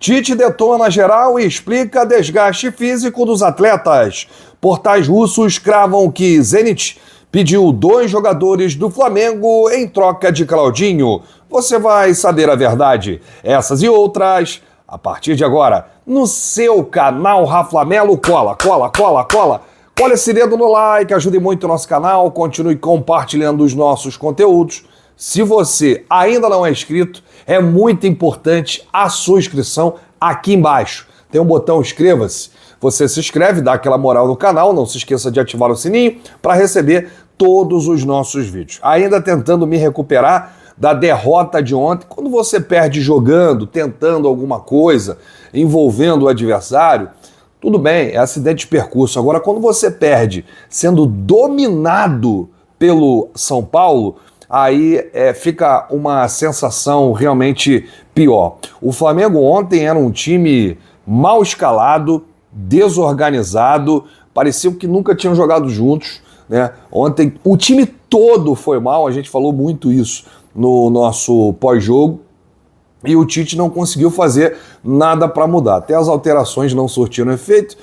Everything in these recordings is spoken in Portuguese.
Tite detona geral e explica desgaste físico dos atletas. Portais russos cravam que Zenit pediu 2 jogadores do Flamengo em troca de Claudinho. Você vai saber a verdade. Essas e outras, a partir de agora, no seu canal Raflamelo. Cola. Cola esse dedo no like, ajude muito o nosso canal, continue compartilhando os nossos conteúdos. Se você ainda não é inscrito, é muito importante a sua inscrição aqui embaixo. Tem um botão inscreva-se, você se inscreve, dá aquela moral no canal, não se esqueça de ativar o sininho para receber todos os nossos vídeos. Ainda tentando me recuperar da derrota de ontem, quando você perde jogando, tentando alguma coisa, envolvendo o adversário, tudo bem, é acidente de percurso. Agora, quando você perde sendo dominado pelo São Paulo, aí fica uma sensação realmente pior. O Flamengo ontem era um time mal escalado, desorganizado, parecia que nunca tinham jogado juntos, né? Ontem o time todo foi mal, a gente falou muito isso no nosso pós-jogo, e o Tite não conseguiu fazer nada para mudar. Até as alterações não surtiram efeito.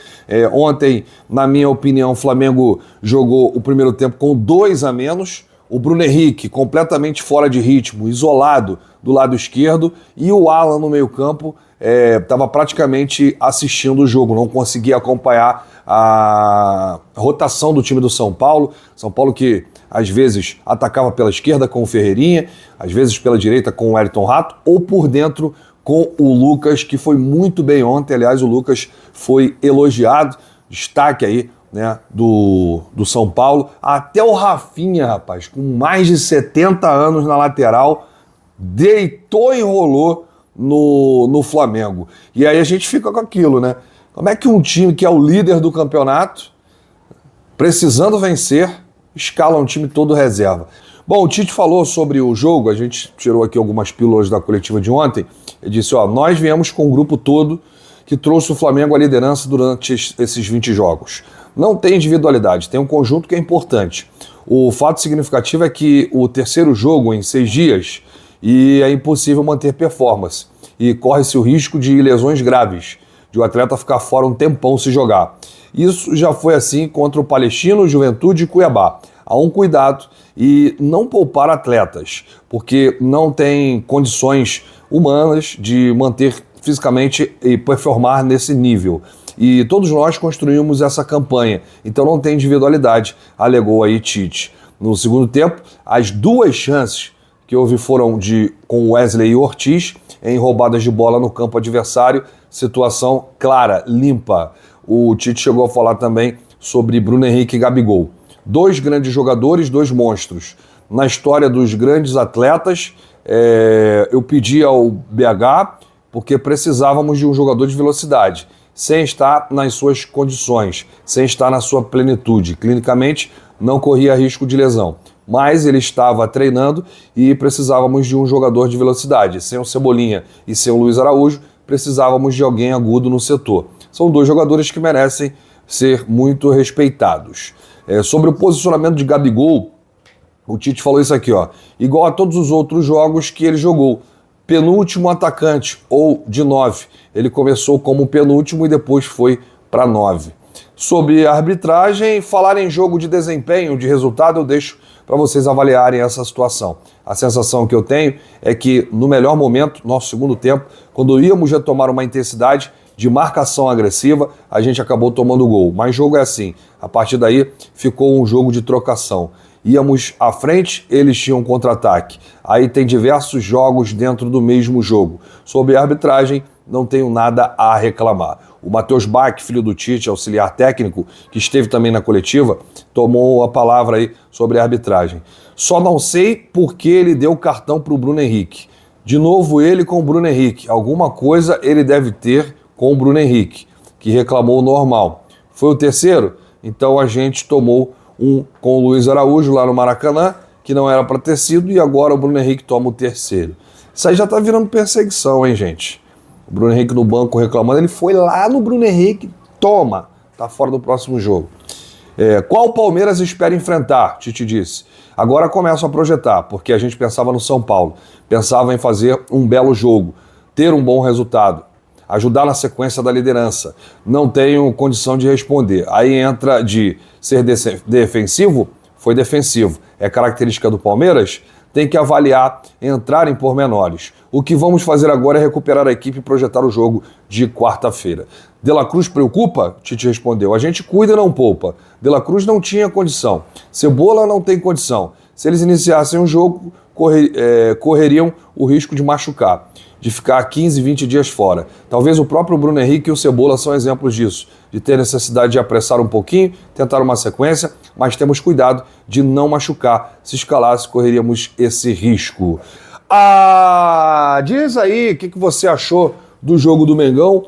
Ontem, na minha opinião, o Flamengo jogou o primeiro tempo com 2 a menos. O Bruno Henrique completamente fora de ritmo, isolado do lado esquerdo, e o Alan no meio-campo estava praticamente assistindo o jogo, não conseguia acompanhar a rotação do time do São Paulo. São Paulo que às vezes atacava pela esquerda com o Ferreirinha, às vezes pela direita com o Ayrton Rato, ou por dentro com o Lucas, que foi muito bem ontem. Aliás, o Lucas foi elogiado, destaque aí, né, do São Paulo. Até o Rafinha, rapaz, com mais de 70 anos na lateral, deitou e rolou no Flamengo. E aí a gente fica com aquilo, né? Como é que um time que é o líder do campeonato, precisando vencer, escala um time todo reserva? Bom, o Tite falou sobre o jogo, a gente tirou aqui algumas pílulas da coletiva de ontem. Ele disse, nós viemos com o grupo todo que trouxe o Flamengo à liderança durante esses 20 jogos. Não tem individualidade, tem um conjunto que é importante. O fato significativo é que o terceiro jogo em 6 dias e é impossível manter performance. E corre-se o risco de lesões graves, de o atleta ficar fora um tempão se jogar. Isso já foi assim contra o Palestino, Juventude e Cuiabá. Há um cuidado e não poupar atletas, porque não tem condições humanas de manter fisicamente e performar nesse nível. E todos nós construímos essa campanha, então não tem individualidade, alegou aí Tite. No segundo tempo, as 2 chances que houve foram com Wesley e Ortiz, em roubadas de bola no campo adversário, situação clara, limpa. O Tite chegou a falar também sobre Bruno Henrique e Gabigol. 2 grandes jogadores, 2 monstros. Na história dos grandes atletas, eu pedi ao BH porque precisávamos de um jogador de velocidade, sem estar nas suas condições, sem estar na sua plenitude. Clinicamente, não corria risco de lesão, mas ele estava treinando e precisávamos de um jogador de velocidade. Sem o Cebolinha e sem o Luiz Araújo, precisávamos de alguém agudo no setor. São 2 jogadores que merecem ser muito respeitados. Sobre o posicionamento de Gabigol, o Tite falou isso aqui, igual a todos os outros jogos que ele jogou. Penúltimo atacante, ou de 9. Ele começou como penúltimo e depois foi para 9. Sobre a arbitragem, falar em jogo de desempenho, de resultado, eu deixo para vocês avaliarem essa situação. A sensação que eu tenho é que no melhor momento, nosso segundo tempo, quando íamos retomar uma intensidade de marcação agressiva, a gente acabou tomando gol. Mas jogo é assim, a partir daí ficou um jogo de trocação. Íamos à frente, eles tinham contra-ataque. Aí tem diversos jogos dentro do mesmo jogo. Sobre a arbitragem, não tenho nada a reclamar. O Matheus Bach, filho do Tite, auxiliar técnico, que esteve também na coletiva, tomou a palavra aí sobre a arbitragem. Só não sei por que ele deu o cartão para o Bruno Henrique. De novo ele com o Bruno Henrique. Alguma coisa ele deve ter com o Bruno Henrique, que reclamou o normal. Foi o terceiro? Então a gente tomou um com o Luiz Araújo lá no Maracanã, que não era para ter sido, e agora o Bruno Henrique toma o terceiro. Isso aí já tá virando perseguição, hein, gente? O Bruno Henrique no banco reclamando, ele foi lá no Bruno Henrique, toma, tá fora do próximo jogo. Qual o Palmeiras espera enfrentar? Tite disse. Agora começam a projetar, porque a gente pensava no São Paulo, pensava em fazer um belo jogo, ter um bom resultado. ajudar na sequência da liderança. Não tenho condição de responder. Aí entra de ser defensivo, foi defensivo. É característica do Palmeiras? Tem que avaliar, entrar em pormenores. O que vamos fazer agora é recuperar a equipe e projetar o jogo de quarta-feira. De La Cruz preocupa? Tite respondeu. A gente cuida e não poupa. De La Cruz não tinha condição. Cebola não tem condição. Se eles iniciassem o jogo, correriam o risco de machucar, de ficar 15, 20 dias fora. Talvez o próprio Bruno Henrique e o Cebola são exemplos disso, de ter necessidade de apressar um pouquinho, tentar uma sequência, mas temos cuidado de não machucar. Se escalasse, correríamos esse risco. Diz aí o que você achou do jogo do Mengão,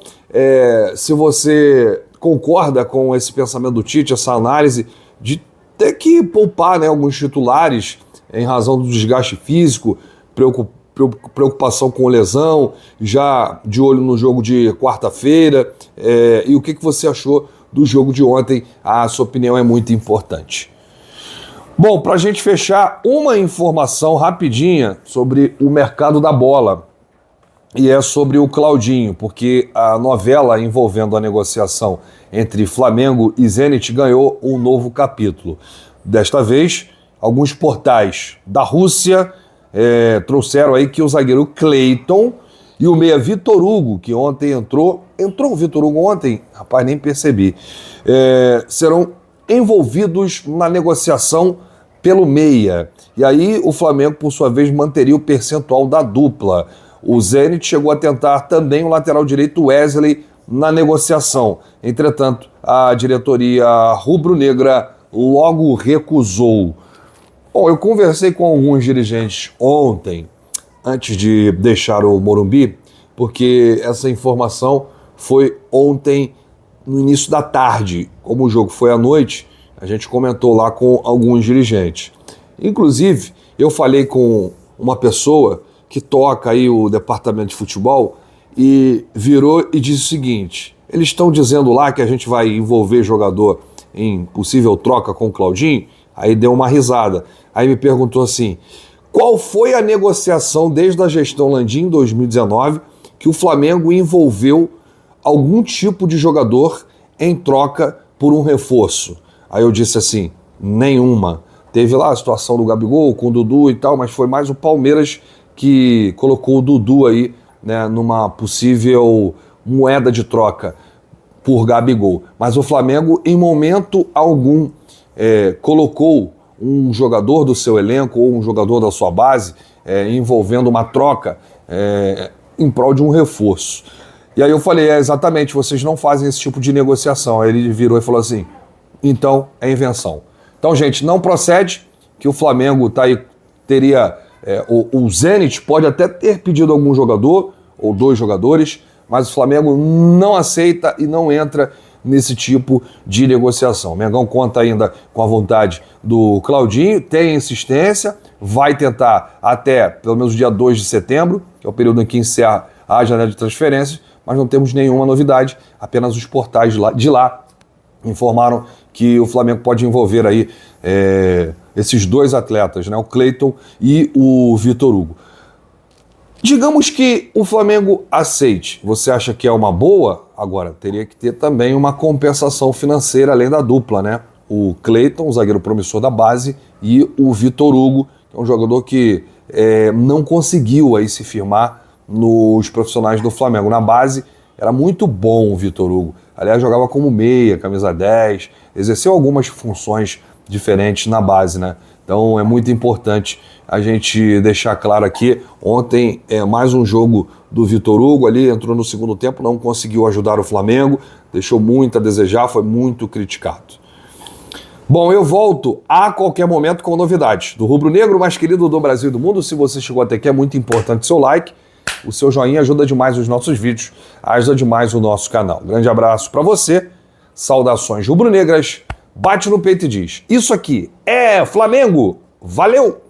se você concorda com esse pensamento do Tite, essa análise de ter que poupar, né, alguns titulares em razão do desgaste físico, preocupação com lesão, já de olho no jogo de quarta-feira, e o que você achou do jogo de ontem? A sua opinião é muito importante. Bom, para a gente fechar, uma informação rapidinha sobre o mercado da bola, e é sobre o Claudinho, porque a novela envolvendo a negociação entre Flamengo e Zenit ganhou um novo capítulo. Desta vez, alguns portais da Rússia trouxeram aí que o zagueiro Cleiton e o meia Vitor Hugo, que ontem entrou o Vitor Hugo ontem? Rapaz, nem percebi. Serão envolvidos na negociação pelo meia. E aí o Flamengo, por sua vez, manteria o percentual da dupla. O Zenit chegou a tentar também o lateral direito Wesley na negociação. Entretanto, a diretoria rubro-negra logo recusou. Bom, eu conversei com alguns dirigentes ontem, antes de deixar o Morumbi, porque essa informação foi ontem no início da tarde. Como o jogo foi à noite, a gente comentou lá com alguns dirigentes. Inclusive, eu falei com uma pessoa que toca aí o departamento de futebol e virou e disse o seguinte: eles estão dizendo lá que a gente vai envolver jogador em possível troca com o Claudinho. Aí deu uma risada. Aí me perguntou assim: qual foi a negociação desde a gestão Landim em 2019 que o Flamengo envolveu algum tipo de jogador em troca por um reforço? Aí eu disse assim: nenhuma. Teve lá a situação do Gabigol com o Dudu e tal, mas foi mais o Palmeiras que colocou o Dudu aí, né, numa possível moeda de troca por Gabigol. Mas o Flamengo, em momento algum, colocou um jogador do seu elenco ou um jogador da sua base envolvendo uma troca em prol de um reforço. E aí eu falei: exatamente, vocês não fazem esse tipo de negociação. Aí ele virou e falou assim: então é invenção. Então, gente, não procede, que o Flamengo teria... o Zenit pode até ter pedido algum jogador ou dois jogadores, mas o Flamengo não aceita e não entra nesse tipo de negociação. O Mengão conta ainda com a vontade do Claudinho, tem insistência, vai tentar até pelo menos o dia 2 de setembro, que é o período em que encerra a janela de transferências, mas não temos nenhuma novidade, apenas os portais de lá informaram que o Flamengo pode envolver aí esses dois atletas, né, o Cleiton e o Vitor Hugo. Digamos que o Flamengo aceite. Você acha que é uma boa? Agora, teria que ter também uma compensação financeira além da dupla, né? O Cleiton, o zagueiro promissor da base, e o Vitor Hugo, que é um jogador que não conseguiu aí se firmar nos profissionais do Flamengo. Na base, era muito bom o Vitor Hugo. Aliás, jogava como meia, camisa 10, exerceu algumas funções diferentes na base, né? Então é muito importante a gente deixar claro aqui. Ontem mais um jogo do Vitor Hugo ali, entrou no segundo tempo, não conseguiu ajudar o Flamengo, deixou muito a desejar, foi muito criticado. Bom, eu volto a qualquer momento com novidades do rubro-negro mais querido do Brasil e do mundo. Se você chegou até aqui, é muito importante o seu like, o seu joinha ajuda demais os nossos vídeos, ajuda demais o nosso canal. Grande abraço para você, saudações rubro-negras, bate no peito e diz: isso aqui é Flamengo, valeu!